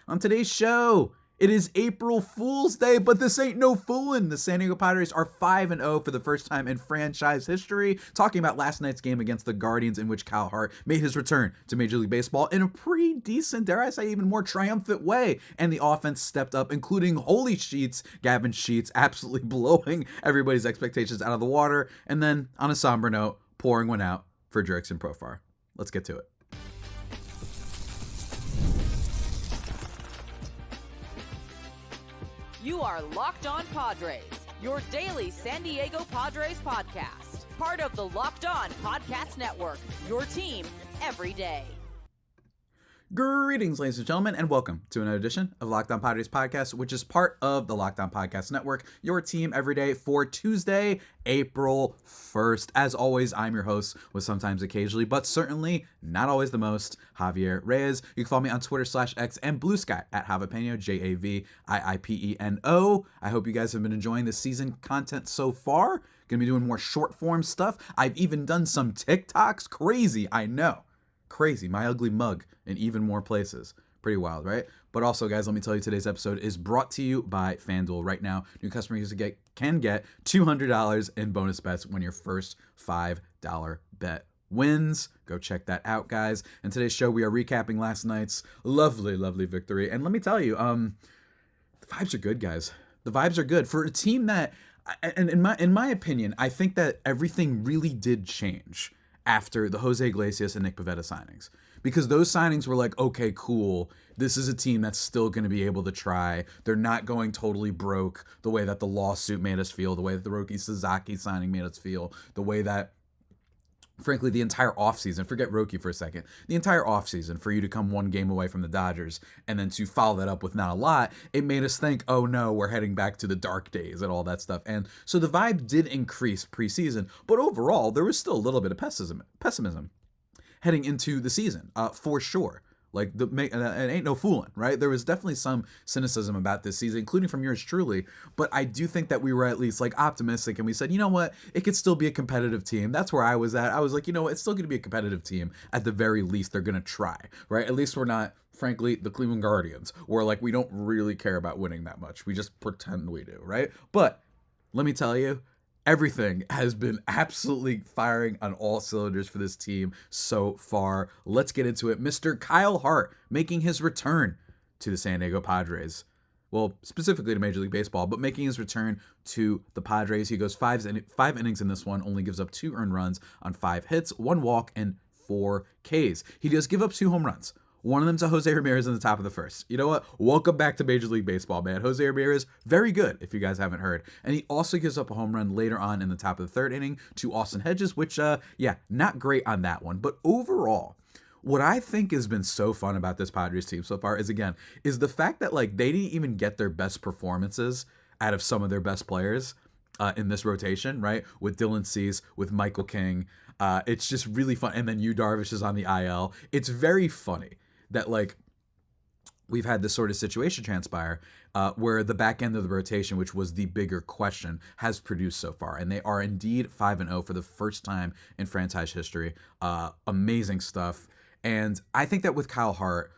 On today's show, it is April Fool's Day, but this ain't no foolin'. The San Diego Padres are 5-0 for the first time in franchise history, talking about last night's game against the Guardians in which Kyle Hart made his return to Major League Baseball in a pretty decent, dare I say, even more triumphant way. And the offense stepped up, including holy Sheets, Gavin Sheets, absolutely blowing everybody's expectations out of the water. And then, on a somber note, pouring one out for Jurickson Profar. Let's get to it. You are Locked On Padres, your daily San Diego Padres podcast. Part of the Locked On Podcast Network, your team every day. Greetings, ladies and gentlemen, and welcome to another edition of Locked On Padres podcast, which is part of the Locked On Podcast Network, your team every day for Tuesday, April 1st. As always, I'm your host with sometimes occasionally, but certainly not always the most, Javier Reyes. You can follow me on Twitter /X and Blue Sky at Javipeno, Javiiipeno. I hope you guys have been enjoying the season content so far. Gonna be doing more short form stuff. I've even done some TikToks. Crazy, I know. Crazy, my ugly mug in even more places. Pretty wild, right? But also, guys, let me tell you, today's episode is brought to you by FanDuel. Right now, new customers can get $200 in bonus bets when your first $5 bet wins. Go check that out, guys. In today's show, we are recapping last night's lovely, lovely victory. And let me tell you, the vibes are good, guys. The vibes are good for a team that, and in my opinion, I think that everything really did change after the Jose Iglesias and Nick Pivetta signings. Because those signings were like, okay, cool, this is a team that's still going to be able to try. They're not going totally broke the way that the lawsuit made us feel, the way that the Roki Sasaki signing made us feel, the way that, frankly, the entire offseason, forget Roki for a second, the entire offseason for you to come one game away from the Dodgers and then to follow that up with not a lot, it made us think, oh no, we're heading back to the dark days and all that stuff. And so the vibe did increase preseason, but overall, there was still a little bit of pessimism heading into the season, for sure. Like, it ain't no fooling, right? There was definitely some cynicism about this season, including from yours truly. But I do think that we were at least like optimistic, and we said, you know what, it could still be a competitive team. That's where I was at. I was like, you know what, it's still going to be a competitive team. At the very least, they're going to try, right? At least we're not, frankly, the Cleveland Guardians, where like we don't really care about winning that much. We just pretend we do, right? But let me tell you, everything has been absolutely firing on all cylinders for this team so far. Let's get into it. Mr. Kyle Hart making his return to the San Diego Padres. Well, specifically to Major League Baseball, but making his return to the Padres. He goes five innings in this one, only gives up 2 earned runs on 5 hits, 1 walk, and 4 Ks. He does give up 2 home runs. One of them to Jose Ramirez in the top of the first. You know what? Welcome back to Major League Baseball, man. Jose Ramirez, very good, if you guys haven't heard. And he also gives up a home run later on in the top of the 3rd inning to Austin Hedges, which, not great on that one. But overall, what I think has been so fun about this Padres team so far is the fact that, like, they didn't even get their best performances out of some of their best players in this rotation, right? With Dylan Cease, with Michael King. It's just really fun. And then Yu Darvish is on the IL. It's very funny that, like, we've had this sort of situation transpire where the back end of the rotation, which was the bigger question, has produced so far. And they are indeed 5-0 for the first time in franchise history. Amazing stuff. And I think that with Kyle Hart,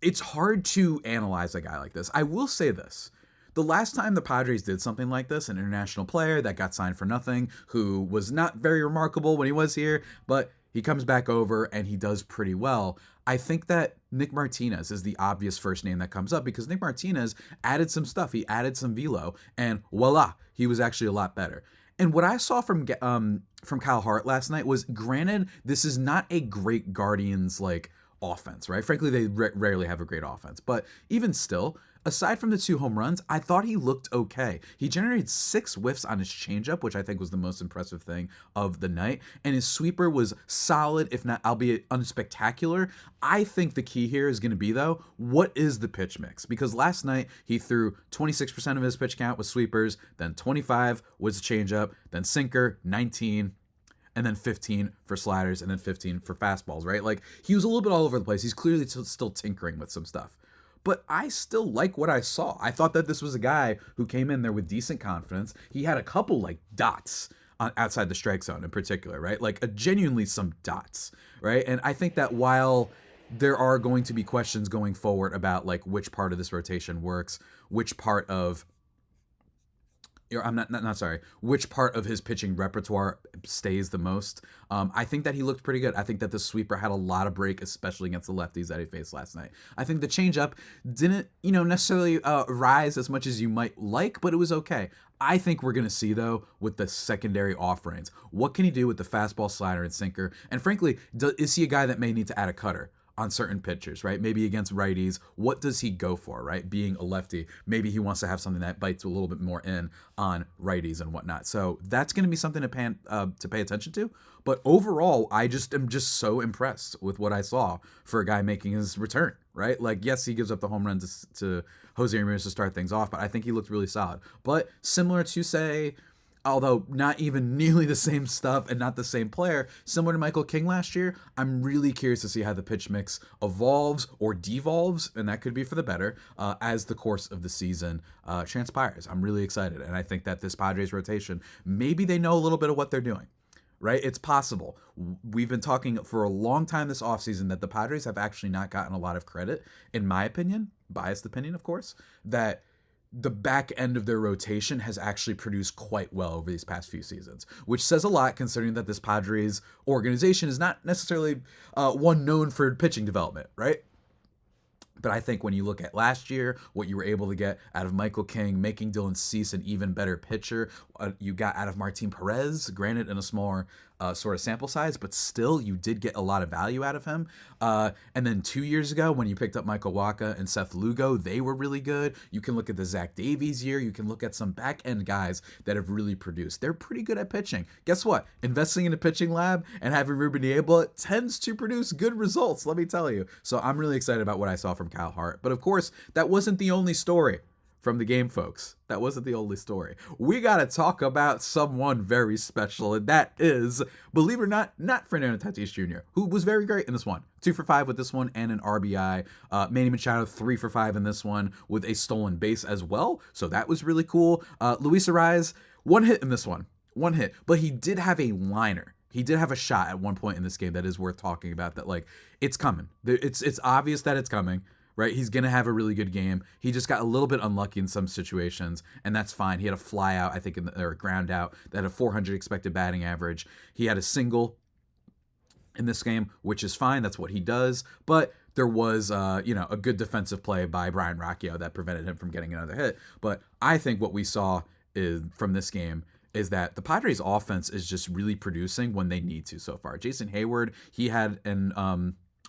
it's hard to analyze a guy like this. I will say this. The last time the Padres did something like this, an international player that got signed for nothing, who was not very remarkable when he was here, but he comes back over and he does pretty well. I think that Nick Martinez is the obvious first name that comes up because Nick Martinez added some stuff. He added some velo, and voila, he was actually a lot better. And what I saw from Kyle Hart last night was, granted, this is not a great Guardians like offense, right? Frankly, they rarely have a great offense, but even still, aside from the 2 home runs, I thought he looked okay. He generated 6 whiffs on his changeup, which I think was the most impressive thing of the night. And his sweeper was solid, if not, albeit unspectacular. I think the key here is going to be, though, what is the pitch mix? Because last night he threw 26% of his pitch count with sweepers, then 25 was a changeup, then sinker, 19, and then 15 for sliders, and then 15 for fastballs, right? Like, he was a little bit all over the place. He's clearly still tinkering with some stuff. But I still like what I saw. I thought that this was a guy who came in there with decent confidence. He had a couple, like, dots outside the strike zone in particular, right? Like, genuinely some dots, right? And I think that while there are going to be questions going forward about like which part of this rotation works, which part of which part of his pitching repertoire stays the most. I think that he looked pretty good. I think that the sweeper had a lot of break, especially against the lefties that he faced last night. I think the changeup didn't, necessarily rise as much as you might like, but it was okay. I think we're going to see, though, with the secondary offerings, what can he do with the fastball, slider, and sinker? And frankly, is he a guy that may need to add a cutter on certain pitchers, right? Maybe against righties, what does he go for, right? Being a lefty, maybe he wants to have something that bites a little bit more in on righties and whatnot. So that's going to be something to pay attention to. But overall, I just am just so impressed with what I saw for a guy making his return, right? Like, yes, he gives up the home run to Jose Ramirez to start things off, but I think he looked really solid. But similar to, say, although not even nearly the same stuff and not the same player, similar to Michael King last year, I'm really curious to see how the pitch mix evolves or devolves, and that could be for the better, as the course of the season transpires. I'm really excited, and I think that this Padres rotation, maybe they know a little bit of what they're doing. Right? It's possible. We've been talking for a long time this offseason that the Padres have actually not gotten a lot of credit, in my opinion, biased opinion, of course, that the back end of their rotation has actually produced quite well over these past few seasons, which says a lot considering that this Padres organization is not necessarily one known for pitching development, right? But I think when you look at last year, what you were able to get out of Michael King, making Dylan Cease an even better pitcher, you got out of Martin Perez, granted in a smaller sort of sample size, but still you did get a lot of value out of him. And then 2 years ago, when you picked up Michael Wacha and Seth Lugo, they were really good. You can look at the Zach Davies year. You can look at some back-end guys that have really produced. They're pretty good at pitching. Guess what? Investing in a pitching lab and having Ruben Niebla tends to produce good results, let me tell you. So I'm really excited about what I saw from Kyle Hart. But of course, that wasn't the only story from the game, folks. That wasn't the only story. We got to talk about someone very special, and that is, believe it or not Fernando Tatis Jr., who was very great in this one. 2 for 5 with this one and an RBI. Manny Machado 3 for 5 in this one with a stolen base as well. So that was really cool. Luis Arraez, 1 hit in this one. 1 hit. But he did have a liner. He did have a shot at one point in this game that is worth talking about, that, like, it's coming. It's obvious that it's coming. Right, he's going to have a really good game. He just got a little bit unlucky in some situations, and that's fine. He had a fly out, I think, or a ground out that had a 400 expected batting average. He had a single in this game, which is fine. That's what he does. But there was, a good defensive play by Brian Rocchio that prevented him from getting another hit. But I think what we saw from this game is that the Padres offense is just really producing when they need to so far. Jason Hayward, he had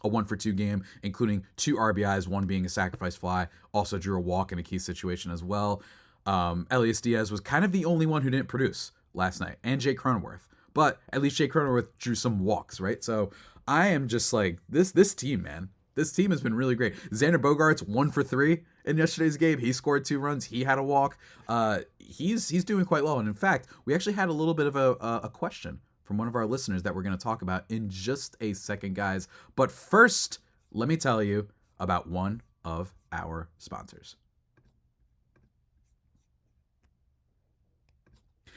a 1-for-2 game, including 2 RBIs, 1 being a sacrifice fly, also drew a walk in a key situation as well. Elias Diaz was kind of the only one who didn't produce last night, and Jake Cronenworth. But at least Jake Cronenworth drew some walks, right? So I am just like, this team, man. This team has been really great. Xander Bogaerts, 1 for 3 in yesterday's game. He scored 2 runs. He had a walk. He's doing quite well. And in fact, we actually had a little bit of a question from one of our listeners that we're going to talk about in just a second, guys. But first, let me tell you about one of our sponsors.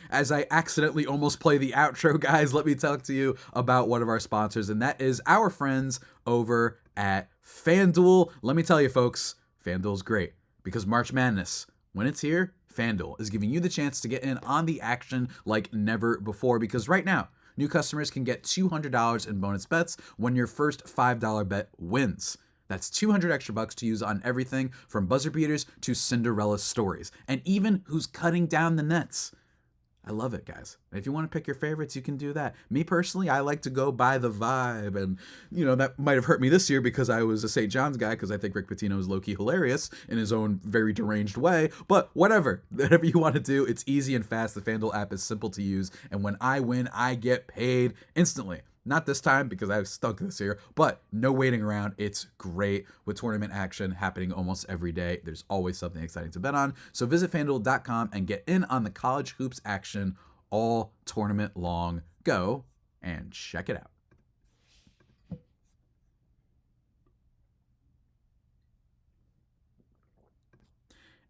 As I accidentally almost play the outro, guys, let me talk to you about one of our sponsors, and that is our friends over at FanDuel. Let me tell you, folks, FanDuel's great because March Madness, when it's here, FanDuel is giving you the chance to get in on the action like never before, because right now, new customers can get $200 in bonus bets when your first $5 bet wins. That's 200 extra bucks to use on everything from buzzer beaters to Cinderella stories, and even who's cutting down the nets. I love it, guys. If you want to pick your favorites, you can do that. Me personally, I like to go by the vibe, and that might have hurt me this year because I was a St. John's guy, because I think Rick Pitino is low-key hilarious in his own very deranged way. But whatever you want to do, it's easy and fast. The FanDuel app is simple to use, and when I win, I get paid instantly. Not this time because I've stunk this year, but no waiting around. It's great with tournament action happening almost every day. There's always something exciting to bet on. So visit FanDuel.com and get in on the college hoops action all tournament long. Go and check it out.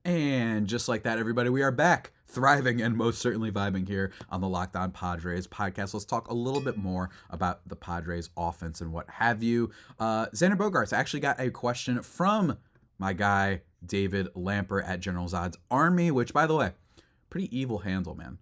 And just like that, everybody, we are back, thriving and most certainly vibing here on the Locked On Padres podcast. Let's talk a little bit more about the Padres offense and what have you. Xander Bogaerts actually got a question from my guy, David Lamper at General Zod's Army, which, by the way, pretty evil handle, man.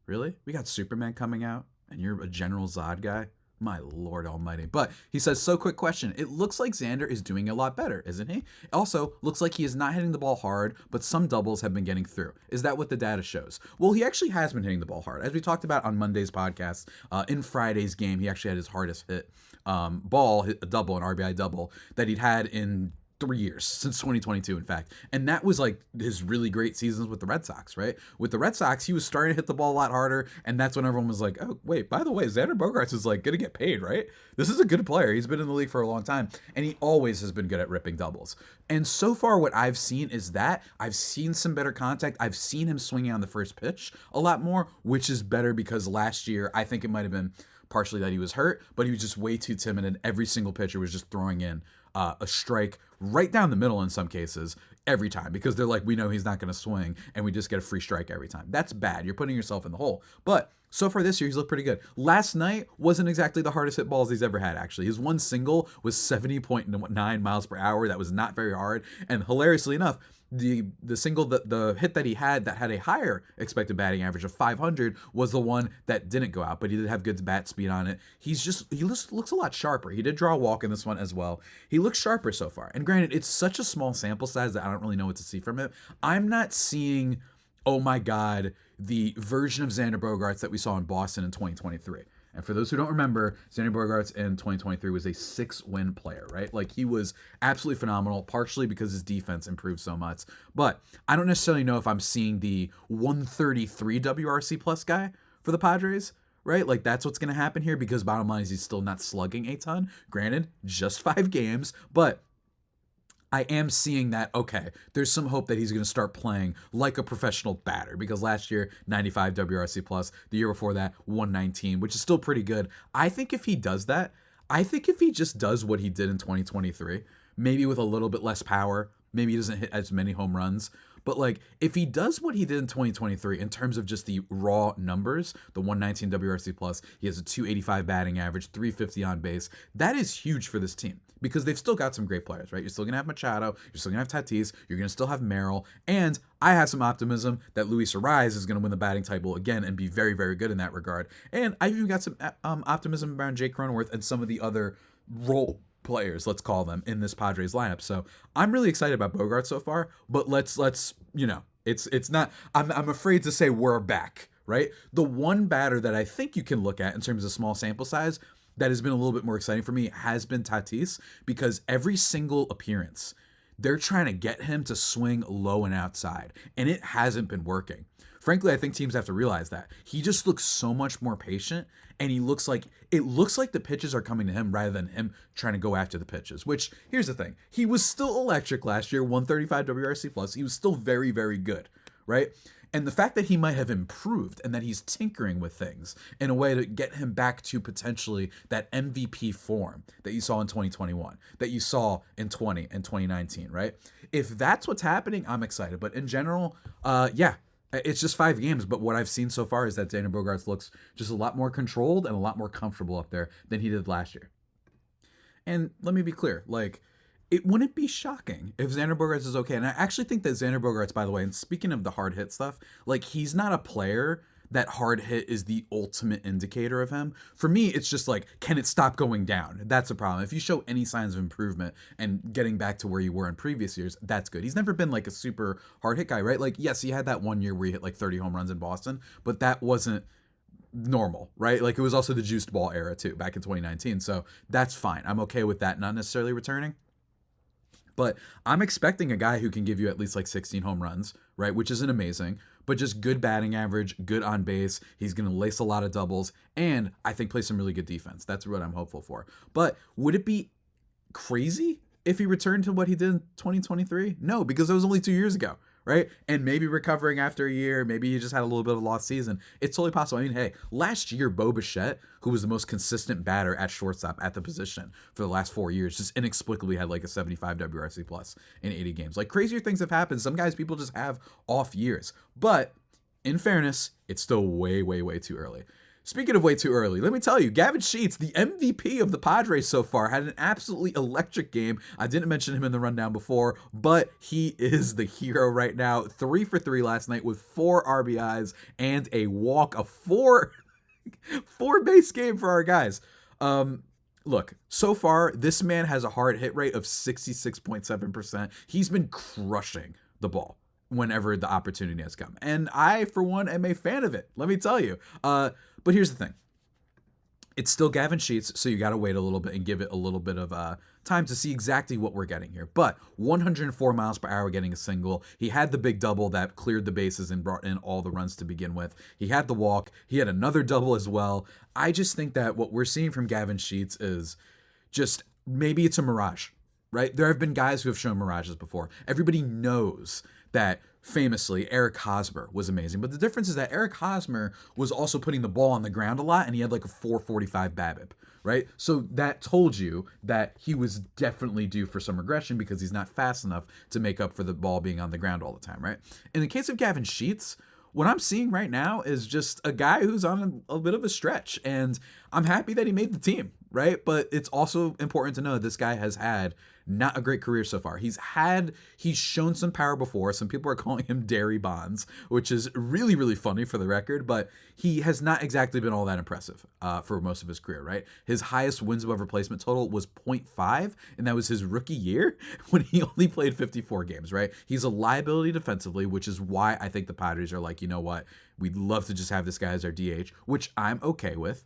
Really? We got Superman coming out and you're a General Zod guy? My Lord almighty. But he says, so quick question. It looks like Xander is doing a lot better, isn't he? Also, looks like he is not hitting the ball hard, but some doubles have been getting through. Is that what the data shows? Well, he actually has been hitting the ball hard. As we talked about on Monday's podcast, in Friday's game, he actually had his hardest hit ball, a double, an RBI double, that he'd had in 3 years, since 2022, in fact. And that was like his really great seasons with the Red Sox, right? With the Red Sox, he was starting to hit the ball a lot harder. And that's when everyone was like, oh, wait, by the way, Xander Bogaerts is like going to get paid, right? This is a good player. He's been in the league for a long time. And he always has been good at ripping doubles. And so far, what I've seen is that I've seen some better contact. I've seen him swinging on the first pitch a lot more, which is better because last year, I think it might have been partially that he was hurt, but he was just way too timid. And every single pitcher was just throwing in a strike right down the middle in some cases every time because they're like, we know he's not going to swing and we just get a free strike every time. That's bad. You're putting yourself in the hole. But so far this year, he's looked pretty good. Last night wasn't exactly the hardest hit balls he's ever had, actually. His one single was 70.9 miles per hour. That was not very hard. And hilariously enough, the single, the hit that he had that had a higher expected batting average of 500 was the one that didn't go out, but he did have good bat speed on it. He looks a lot sharper. He did draw a walk in this one as well. He looks sharper so far. And granted, it's such a small sample size that I don't really know what to see from it. I'm not seeing, oh my God, the version of Xander Bogaerts that we saw in Boston in 2023. And for those who don't remember, Xander Bogaerts in 2023 was a 6-win player, right? Like, he was absolutely phenomenal, partially because his defense improved so much. But I don't necessarily know if I'm seeing the 133 WRC plus guy for the Padres, right? Like, that's what's going to happen here because bottom line is he's still not slugging a ton. Granted, just 5 games, but I am seeing that, okay, there's some hope that he's going to start playing like a professional batter because last year, 95 WRC plus, the year before that, 119, which is still pretty good. I think if he does that, I think if he just does what he did in 2023, maybe with a little bit less power, maybe he doesn't hit as many home runs, but like if he does what he did in 2023 in terms of just the raw numbers, the 119 WRC plus, he has a 285 batting average, 350 on base, that is huge for this team. Because they've still got some great players, right? You're still going to have Machado. You're still going to have Tatis. You're going to still have Merrill. And I have some optimism that Luis Ariz is going to win the batting title again and be very, very good in that regard. And I've even got some optimism around Jake Cronenworth and some of the other role players, let's call them, in this Padres lineup. So I'm really excited about Bogaerts so far. But let's it's not. I'm afraid to say we're back, right? The one batter that I think you can look at in terms of small sample size that has been a little bit more exciting for me has been Tatis, because every single appearance, they're trying to get him to swing low and outside, and it hasn't been working. Frankly, I think teams have to realize that. He just looks so much more patient, and it looks like the pitches are coming to him rather than him trying to go after the pitches, which, here's the thing. He was still electric last year, 135 WRC plus. He was still very, very good, right? And the fact that he might have improved and that he's tinkering with things in a way to get him back to potentially that MVP form that you saw in 2021, that you saw in 20 and 2019, right? If that's what's happening, I'm excited. But in general, it's just 5 games. But what I've seen so far is that Xander Bogaerts looks just a lot more controlled and a lot more comfortable up there than he did last year. And let me be clear, like, it wouldn't be shocking if Xander Bogaerts is okay. And I actually think that Xander Bogaerts, by the way, and speaking of the hard hit stuff, like, he's not a player that hard hit is the ultimate indicator of him. For me, it's just like, can it stop going down? That's a problem. If you show any signs of improvement and getting back to where you were in previous years, that's good. He's never been like a super hard hit guy, right? Like, yes, he had that one year where he hit like 30 home runs in Boston, but that wasn't normal, right? Like, it was also the juiced ball era too, back in 2019. So that's fine. I'm okay with that not necessarily returning. But I'm expecting a guy who can give you at least like 16 home runs, right? Which isn't amazing, but just good batting average, good on base. He's going to lace a lot of doubles, and I think play some really good defense. That's what I'm hopeful for. But would it be crazy if he returned to what he did in 2023? No, because it was only 2 years ago, right? And maybe recovering after a year, maybe he just had a little bit of a lost season. It's totally possible. I mean, hey, last year, Bo Bichette, who was the most consistent batter at shortstop at the position for the last 4 years, just inexplicably had like a 75 WRC plus in 80 games. Like, crazier things have happened. Some guys, people just have off years. But in fairness, it's still way, way, way too early. Speaking of way too early, let me tell you, Gavin Sheets, the MVP of the Padres so far, had an absolutely electric game. I didn't mention him in the rundown before, but he is the hero right now. 3 for 3 last night with 4 RBIs and a walk, a 4 base game for our guys. Look, so far, this man has a hard hit rate of 66.7%. He's been crushing the ball whenever the opportunity has come. And I, for one, am a fan of it. Let me tell you. But here's the thing. It's still Gavin Sheets, so you got to wait a little bit and give it a little bit of time to see exactly what we're getting here. But 104 miles per hour getting a single. He had the big double that cleared the bases and brought in all the runs to begin with. He had the walk. He had another double as well. I just think that what we're seeing from Gavin Sheets is just maybe it's a mirage, right? There have been guys who have shown mirages before. Everybody knows that famously Eric Hosmer was amazing. But the difference is that Eric Hosmer was also putting the ball on the ground a lot, and he had like a 445 BABIP, right? So that told you that he was definitely due for some regression because he's not fast enough to make up for the ball being on the ground all the time, right? In the case of Gavin Sheets, what I'm seeing right now is just a guy who's on a bit of a stretch, and I'm happy that he made the team, right? But it's also important to know that this guy has had not a great career so far. He's shown some power before. Some people are calling him Dairy Bonds, which is really, really funny for the record, but he has not exactly been all that impressive for most of his career, right? His highest wins above replacement total was 0.5, and that was his rookie year when he only played 54 games, right? He's a liability defensively, which is why I think the Padres are like, you know what? We'd love to just have this guy as our DH, which I'm okay with.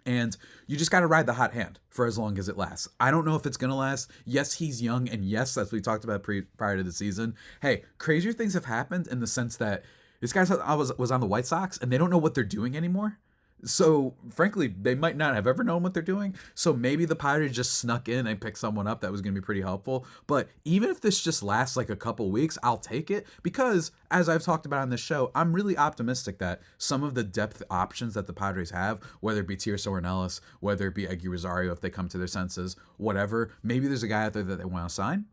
And you just got to ride the hot hand for as long as it lasts. I don't know if it's going to last. Yes, he's young. And yes, as we talked about prior to the season, hey, crazier things have happened in the sense that this guy was on the White Sox and they don't know what they're doing anymore. So, frankly, they might not have ever known what they're doing. So maybe the Padres just snuck in and picked someone up that was going to be pretty helpful. But even if this just lasts like a couple weeks, I'll take it. Because, as I've talked about on this show, I'm really optimistic that some of the depth options that the Padres have, whether it be Tirso Ornelas, whether it be Eggy Rosario if they come to their senses, whatever, maybe there's a guy out there that they want to sign.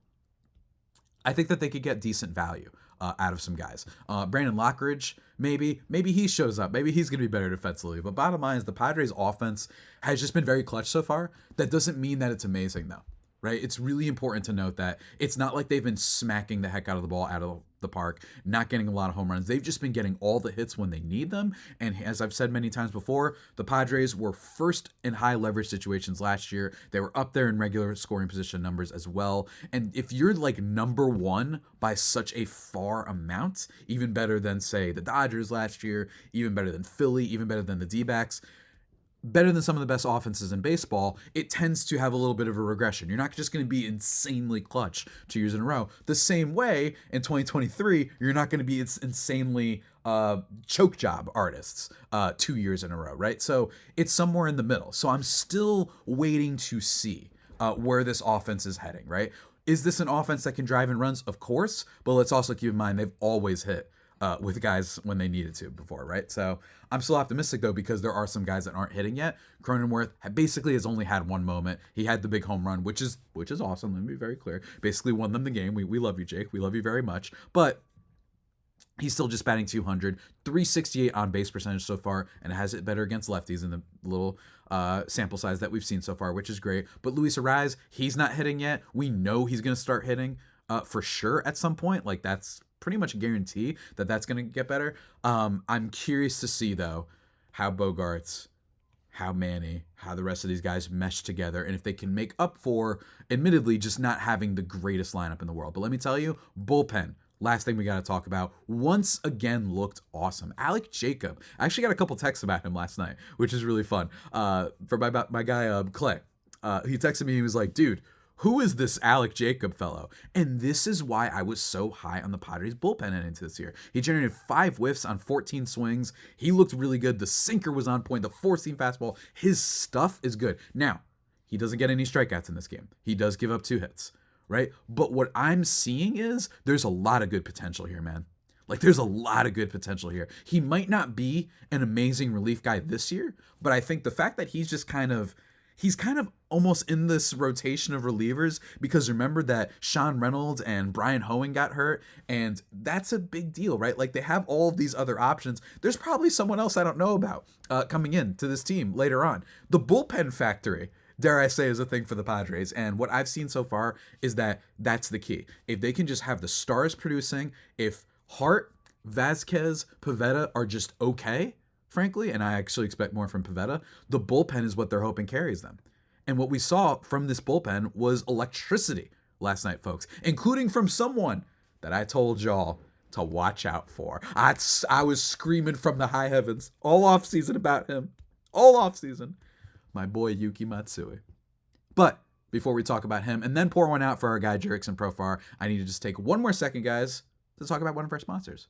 I think that they could get decent value out of some guys. Brandon Lockridge, maybe he shows up. Maybe he's going to be better defensively. But bottom line is the Padres offense has just been very clutch so far. That doesn't mean that it's amazing, though, right? It's really important to note that it's not like they've been smacking the heck out of the ball out of the park, not getting a lot of home runs. They've just been getting all the hits when they need them. And as I've said many times before, the Padres were first in high leverage situations last year. They were up there in regular scoring position numbers as well. And if you're like number one by such a far amount, even better than, say, the Dodgers last year, even better than Philly, even better than the D-backs, better than some of the best offenses in baseball, it tends to have a little bit of a regression. You're not just going to be insanely clutch 2 years in a row. The same way in 2023, you're not going to be insanely choke job artists 2 years in a row, right? So it's somewhere in the middle. So I'm still waiting to see where this offense is heading, right? Is this an offense that can drive in runs? Of course, but let's also keep in mind they've always hit with guys when they needed to before, right? So I'm still optimistic, though, because there are some guys that aren't hitting yet. Cronenworth basically has only had one moment. He had the big home run, which is awesome. Let me be very clear. Basically won them the game. We love you, Jake. We love you very much. But he's still just batting 200, 368 on base percentage so far, and has it better against lefties in the little sample size that we've seen so far, which is great. But Luis Arraez, he's not hitting yet. We know he's going to start hitting for sure at some point. Like, that's pretty much a guarantee that that's going to get better. I'm curious to see, though, how Bogaerts, how Manny, how the rest of these guys mesh together, and if they can make up for, admittedly, just not having the greatest lineup in the world. But let me tell you, bullpen, last thing we got to talk about, once again looked awesome. Alec Jacob, I actually got a couple texts about him last night, which is really fun. For my guy, Clay, he texted me, he was like, dude, who is this Alec Jacob fellow? And this is why I was so high on the Padres bullpen heading into this year. He generated 5 whiffs on 14 swings. He looked really good. The sinker was on point. The 4-seam fastball. His stuff is good. Now, He doesn't get any strikeouts in this game. He does give up 2 hits, right? But what I'm seeing is there's a lot of good potential here, man. Like, there's a lot of good potential here. He might not be an amazing relief guy this year, but I think the fact that he's kind of almost in this rotation of relievers, because remember that Sean Reynolds and Brian Hoeing got hurt, and that's a big deal, right? Like, they have all of these other options. There's probably someone else I don't know about coming in to this team later on. The bullpen factory, dare I say, is a thing for the Padres. And what I've seen so far is that that's the key. If they can just have the stars producing, if Hart, Vasquez, Pivetta are just okay, frankly, and I actually expect more from Pivetta, the bullpen is what they're hoping carries them. And what we saw from this bullpen was electricity last night, folks, including from someone that I told y'all to watch out for. I was screaming from the high heavens all offseason about him. All offseason. My boy Yuki Matsui. But before we talk about him and then pour one out for our guy Jurickson Profar, I need to just take one more second, guys, to talk about one of our sponsors.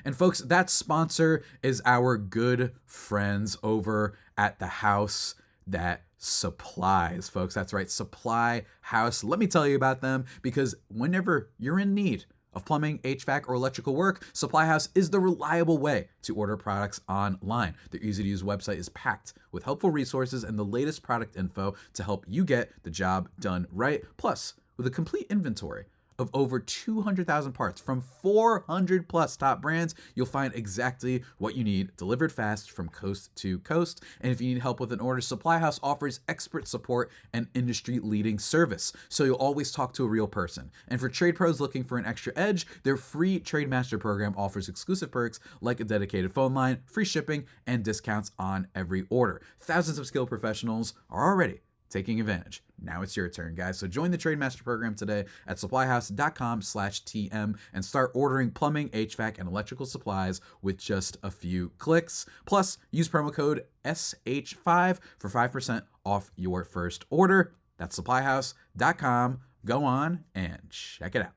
And folks, that sponsor is our good friends over at the house that supplies, folks. That's right, Supply House. Let me tell you about them, because whenever you're in need of plumbing, HVAC, or electrical work, Supply House is the reliable way to order products online. Their easy-to-use website is packed with helpful resources and the latest product info to help you get the job done right. Plus, with a complete inventory of over 200,000 parts from 400 plus top brands, you'll find exactly what you need delivered fast from coast to coast. And if you need help with an order, Supply House offers expert support and industry-leading service, so you'll always talk to a real person. And for trade pros looking for an extra edge, their free Trade Master program offers exclusive perks like a dedicated phone line, free shipping, and discounts on every order. Thousands of skilled professionals are already taking advantage. Now it's your turn, guys. So join the Trade Master program today at supplyhouse.com/TM and start ordering plumbing, HVAC, and electrical supplies with just a few clicks. Plus, use promo code SH5 for 5% off your first order. That's supplyhouse.com. Go on and check it out.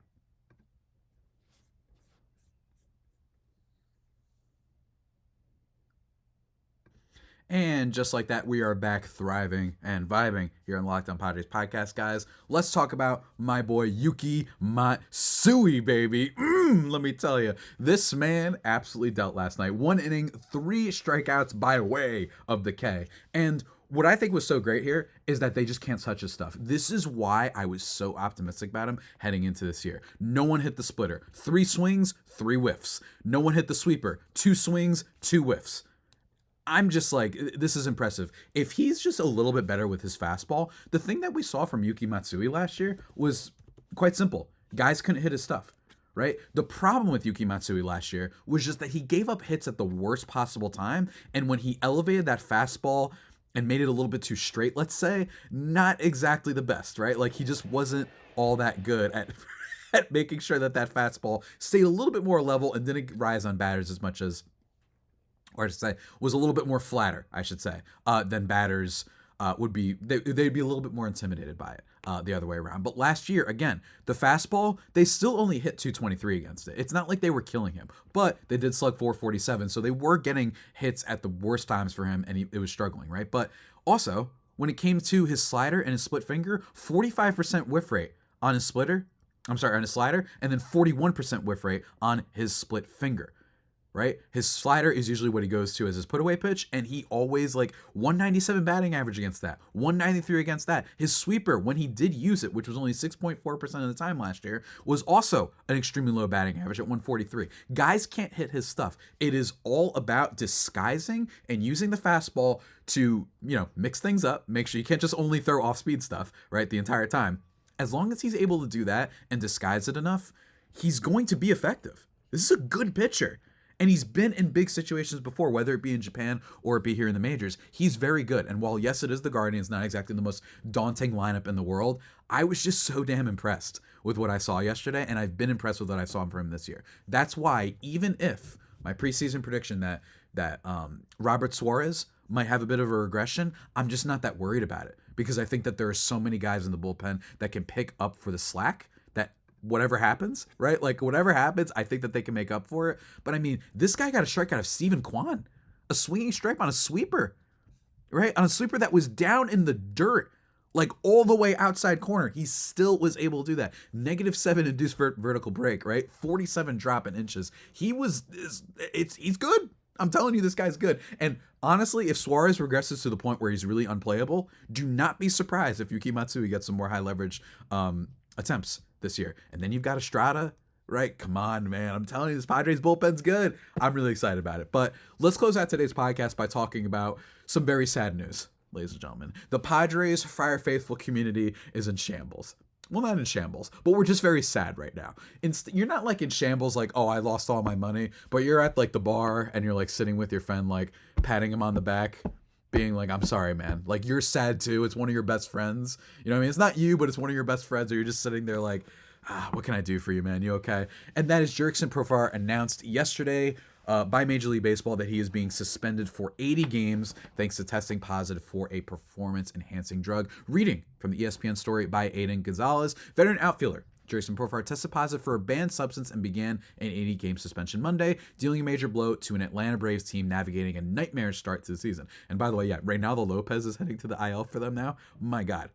And just like that, we are back thriving and vibing here on the Locked On Padres podcast, guys. Let's talk about my boy Yuki Matsui, baby. Let me tell you, this man absolutely dealt last night. 1 inning, 3 strikeouts by way of the K. And what I think was so great here is that they just can't touch his stuff. This is why I was so optimistic about him heading into this year. No one hit the splitter. 3 swings, 3 whiffs. No one hit the sweeper. 2 swings, 2 whiffs. I'm just like, this is impressive. If he's just a little bit better with his fastball, the thing that we saw from Yuki Matsui last year was quite simple. Guys couldn't hit his stuff, right? The problem with Yuki Matsui last year was just that he gave up hits at the worst possible time. And when he elevated that fastball and made it a little bit too straight, let's say, not exactly the best, right? Like, he just wasn't all that good at making sure that that fastball stayed a little bit more level and didn't rise on batters as much as, or to say, was a little bit more flatter, I should say, than batters would be. They'd be a little bit more intimidated by it the other way around. But last year, again, the fastball, they still only hit 223 against it. It's not like they were killing him, but they did slug 447, so they were getting hits at the worst times for him, and it was struggling, right? But also, when it came to his slider and his split finger, 45% whiff rate on his slider, and then 41% whiff rate on his split finger. Right? His slider is usually what he goes to as his put away pitch, and he always, like, 197 batting average against that, 193 against that. His sweeper, when he did use it, which was only 6.4% of the time last year, was also an extremely low batting average at 143. Guys can't hit his stuff. It is all about disguising and using the fastball to, mix things up, make sure you can't just only throw off-speed stuff, right, the entire time. As long as he's able to do that and disguise it enough, he's going to be effective. This is a good pitcher. And he's been in big situations before, whether it be in Japan or it be here in the majors. He's very good. And while, yes, it is the Guardians, not exactly the most daunting lineup in the world, I was just so damn impressed with what I saw yesterday, and I've been impressed with what I saw from him this year. That's why, even if my preseason prediction that Robert Suarez might have a bit of a regression, I'm just not that worried about it, because I think that there are so many guys in the bullpen that can pick up for the slack that whatever happens, right? Like, whatever happens, I think that they can make up for it. But I mean, this guy got a strikeout of Steven Kwan, a swinging strike on a sweeper. right? On a sweeper that was down in the dirt, like all the way outside corner, he still was able to do that. -7 induced vertical break, right? 47 drop in inches. He's good. I'm telling you, this guy's good. And honestly, if Suarez regresses to the point where he's really unplayable, do not be surprised if Yuki Matsui gets some more high leverage attempts this year. And then you've got Estrada, right? Come on, man. I'm telling you, this Padres bullpen's good. I'm really excited about it. But let's close out today's podcast by talking about some very sad news, ladies and gentlemen. The Padres Friar Faithful community is in shambles. Well, not in shambles, but we're just very sad right now. You're not like in shambles like, oh, I lost all my money, but you're at like the bar and you're like sitting with your friend, like patting him on the back, being like, I'm sorry, man. Like, you're sad too. It's one of your best friends. You know what I mean? It's not you, but it's one of your best friends, or you're just sitting there like, what can I do for you, man? You okay? And that is Jurickson Profar announced yesterday by Major League Baseball that he is being suspended for 80 games thanks to testing positive for a performance-enhancing drug. Reading from the ESPN story by Aiden Gonzalez, veteran outfielder Jurickson Profar tested positive for a banned substance and began an 80-game suspension Monday, dealing a major blow to an Atlanta Braves team navigating a nightmarish start to the season. And by the way, yeah, Reynaldo Lopez is heading to the IL for them now. My God.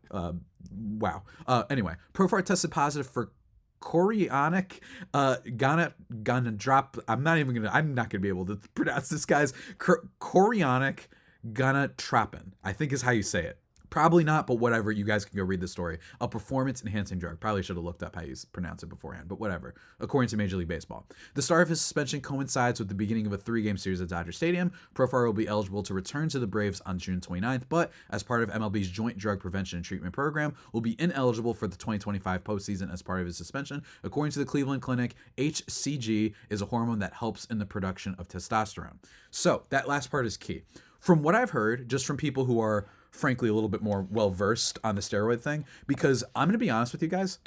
Wow. Anyway, Profar tested positive for chorionic gonna drop. I'm not gonna be able to pronounce this guy's chorionic gonadotropin, I think is how you say it. Probably not, but whatever. You guys can go read the story. A performance-enhancing drug. Probably should have looked up how you pronounce it beforehand, but whatever. According to Major League Baseball. The start of his suspension coincides with the beginning of a 3-game series at Dodger Stadium. Profar will be eligible to return to the Braves on June 29th, but as part of MLB's Joint Drug Prevention and Treatment Program, will be ineligible for the 2025 postseason as part of his suspension. According to the Cleveland Clinic, HCG is a hormone that helps in the production of testosterone. So that last part is key. From what I've heard, just from people who are frankly a little bit more well-versed on the steroid thing, because I'm going to be honest with you guys,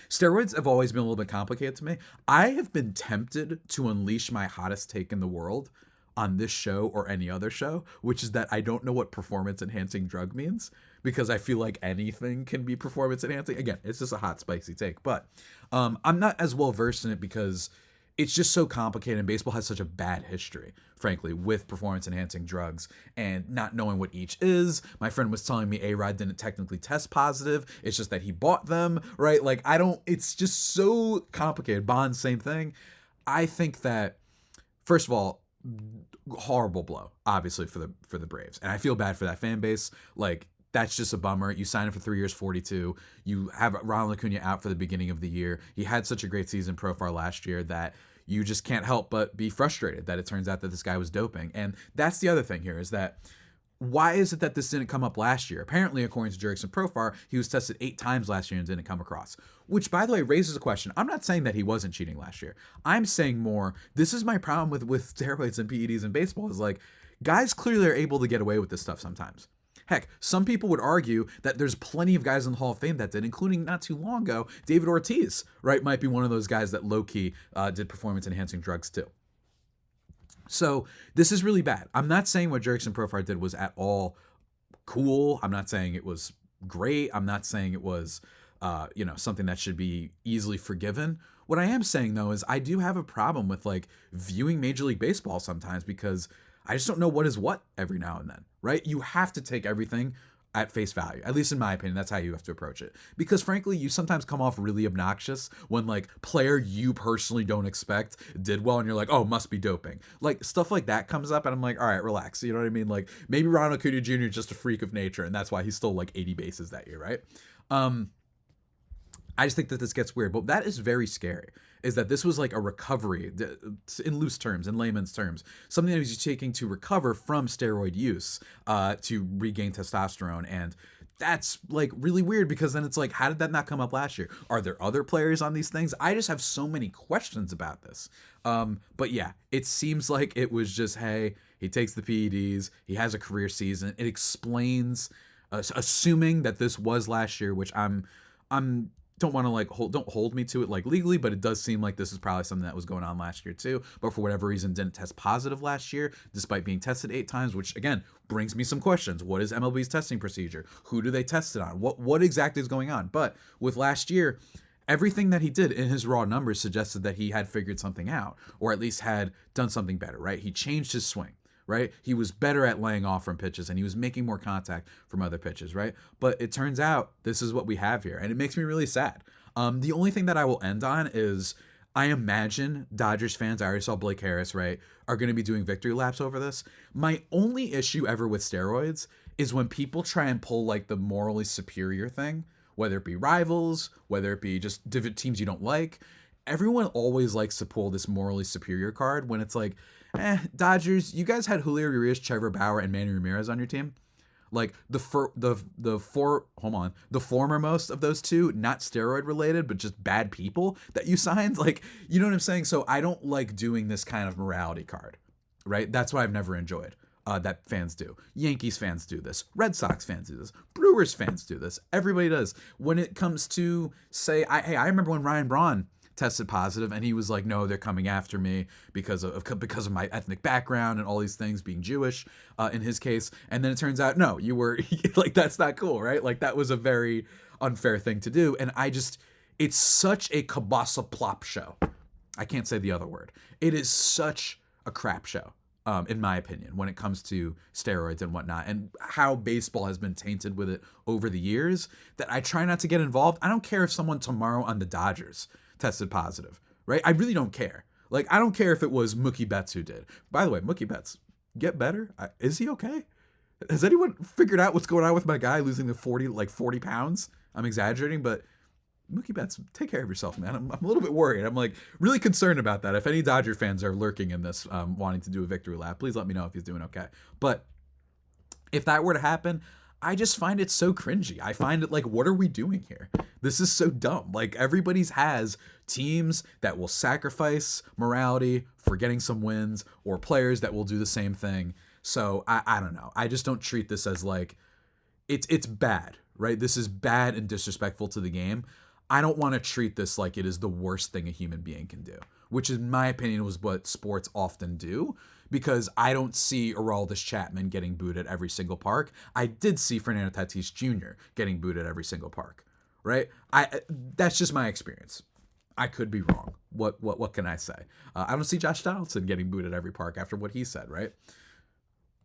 steroids have always been a little bit complicated to me. I have been tempted to unleash my hottest take in the world on this show or any other show, which is that I don't know what performance-enhancing drug means, because I feel like anything can be performance-enhancing. Again, it's just a hot, spicy take, but I'm not as well-versed in it because it's just so complicated, and baseball has such a bad history, frankly, with performance-enhancing drugs and not knowing what each is. My friend was telling me A-Rod didn't technically test positive. It's just that he bought them, right? Like, it's just so complicated. Bond, same thing. I think that, first of all, horrible blow, obviously, for the Braves. And I feel bad for that fan base. Like, that's just a bummer. You sign him for 3 years, 42. You have Ronald Acuna out for the beginning of the year. He had such a great season Profar last year that you just can't help but be frustrated that it turns out that this guy was doping. And that's the other thing here, is that why is it that this didn't come up last year? Apparently, according to Jurickson Profar, he was tested 8 times last year and didn't come across. Which, by the way, raises a question. I'm not saying that he wasn't cheating last year. I'm saying more, this is my problem with steroids and PEDs in baseball, is like, guys clearly are able to get away with this stuff sometimes. Heck, some people would argue that there's plenty of guys in the Hall of Fame that did, including not too long ago, David Ortiz, right, might be one of those guys that low-key did performance-enhancing drugs too. So this is really bad. I'm not saying what Jurickson Profar did was at all cool. I'm not saying it was great. I'm not saying it was, something that should be easily forgiven. What I am saying, though, is I do have a problem with, like, viewing Major League Baseball sometimes, because I just don't know what is what every now and then, right? You have to take everything at face value. At least in my opinion, that's how you have to approach it. Because frankly, you sometimes come off really obnoxious when, like, player you personally don't expect did well and you're like, oh, must be doping. Like, stuff like that comes up and I'm like, all right, relax. You know what I mean? Like, maybe Ronald Acuna Jr. is just a freak of nature and that's why he stole like 80 bases that year, right? I just think that this gets weird, but that is very scary, is that this was like a recovery, in loose terms, in layman's terms, something that he was taking to recover from steroid use to regain testosterone. And that's like really weird, because then it's like, how did that not come up last year? Are there other players on these things? I just have so many questions about this. But yeah, it seems like it was just, hey, he takes the PEDs, he has a career season. It explains, assuming that this was last year, which I'm don't want to like don't hold me to it like legally, but it does seem like this is probably something that was going on last year too, but for whatever reason didn't test positive last year despite being tested 8 times, which again brings me some questions. What is MLB's testing procedure? Who do they test it on? What exactly is going on? But with last year, everything that he did in his raw numbers suggested that he had figured something out, or at least had done something better, right? He changed his swing, right? He was better at laying off from pitches and he was making more contact from other pitches, right? But it turns out this is what we have here, and it makes me really sad. The only thing that I will end on is I imagine Dodgers fans, I already saw Blake Harris, right, are going to be doing victory laps over this. My only issue ever with steroids is when people try and pull like the morally superior thing, whether it be rivals, whether it be just different teams you don't like. Everyone always likes to pull this morally superior card when it's like, Dodgers, you guys had Julio Urias, Trevor Bauer, and Manny Ramirez on your team. Like the formermost of those two, not steroid related, but just bad people that you signed. Like, you know what I'm saying? So I don't like doing this kind of morality card, right? That's what I've never enjoyed. That fans do. Yankees fans do this. Red Sox fans do this. Brewers fans do this. Everybody does. When it comes to say, I remember when Ryan Braun tested positive and he was like, no, they're coming after me because of my ethnic background and all these things, being Jewish in his case. And then it turns out, no, you were like, that's not cool, right? Like that was a very unfair thing to do. And it's such a kielbasa plop show. I can't say the other word. It is such a crap show. In my opinion, when it comes to steroids and whatnot, and how baseball has been tainted with it over the years, that I try not to get involved. I don't care if someone tomorrow on the Dodgers tested positive, right? I really don't care. Like, I don't care if it was Mookie Betts who did. By the way, Mookie Betts, get better. Is he okay? Has anyone figured out what's going on with my guy losing the 40 pounds? I'm exaggerating, but Mookie Betts, take care of yourself, man. I'm a little bit worried. I'm like really concerned about that. If any Dodger fans are lurking in this, wanting to do a victory lap, please let me know if he's doing okay. But if that were to happen, I just find it so cringy. I find it like, what are we doing here? This is so dumb. Like, everybody's has teams that will sacrifice morality for getting some wins, or players that will do the same thing. So I don't know. I just don't treat this as like, it's bad, right? This is bad and disrespectful to the game. I don't want to treat this like it is the worst thing a human being can do, which in my opinion was what sports often do, because I don't see Aroldis Chapman getting booed at every single park. I did see Fernando Tatis Jr. getting booed at every single park, right? That's just my experience. I could be wrong. What can I say? I don't see Josh Donaldson getting booed at every park after what he said, right?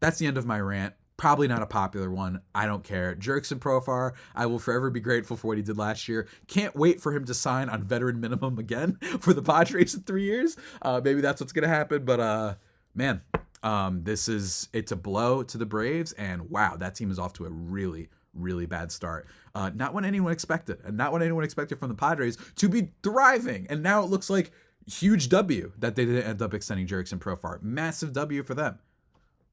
That's the end of my rant. Probably not a popular one. I don't care. Jurickson Profar, I will forever be grateful for what he did last year. Can't wait for him to sign on veteran minimum again for the Padres in 3 years. Maybe that's what's going to happen. But, man, it's a blow to the Braves. And, wow, that team is off to a really, really bad start. Not what anyone expected. And not what anyone expected from the Padres to be thriving. And now it looks like huge W that they didn't end up extending Jurickson Profar. Massive W for them.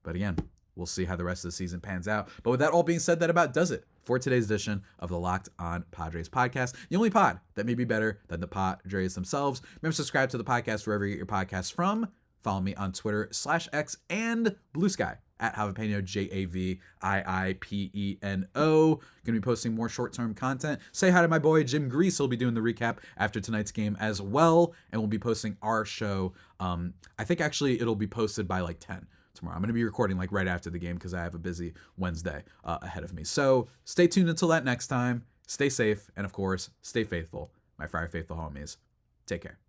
But, again, we'll see how the rest of the season pans out. But with that all being said, that about does it for today's edition of the Locked On Padres podcast. The only pod that may be better than the Padres themselves. Remember to subscribe to the podcast wherever you get your podcasts from. Follow me on Twitter /X and Blue Sky at Javipeno, JAVIIPENO. Going to be posting more short-term content. Say hi to my boy Jim Grease. He'll be doing the recap after tonight's game as well. And we'll be posting our show. I think actually it'll be posted by like 10 tomorrow. I'm going to be recording like right after the game because I have a busy Wednesday ahead of me. So stay tuned until that next time. Stay safe. And of course, stay faithful, my Friar Faithful homies. Take care.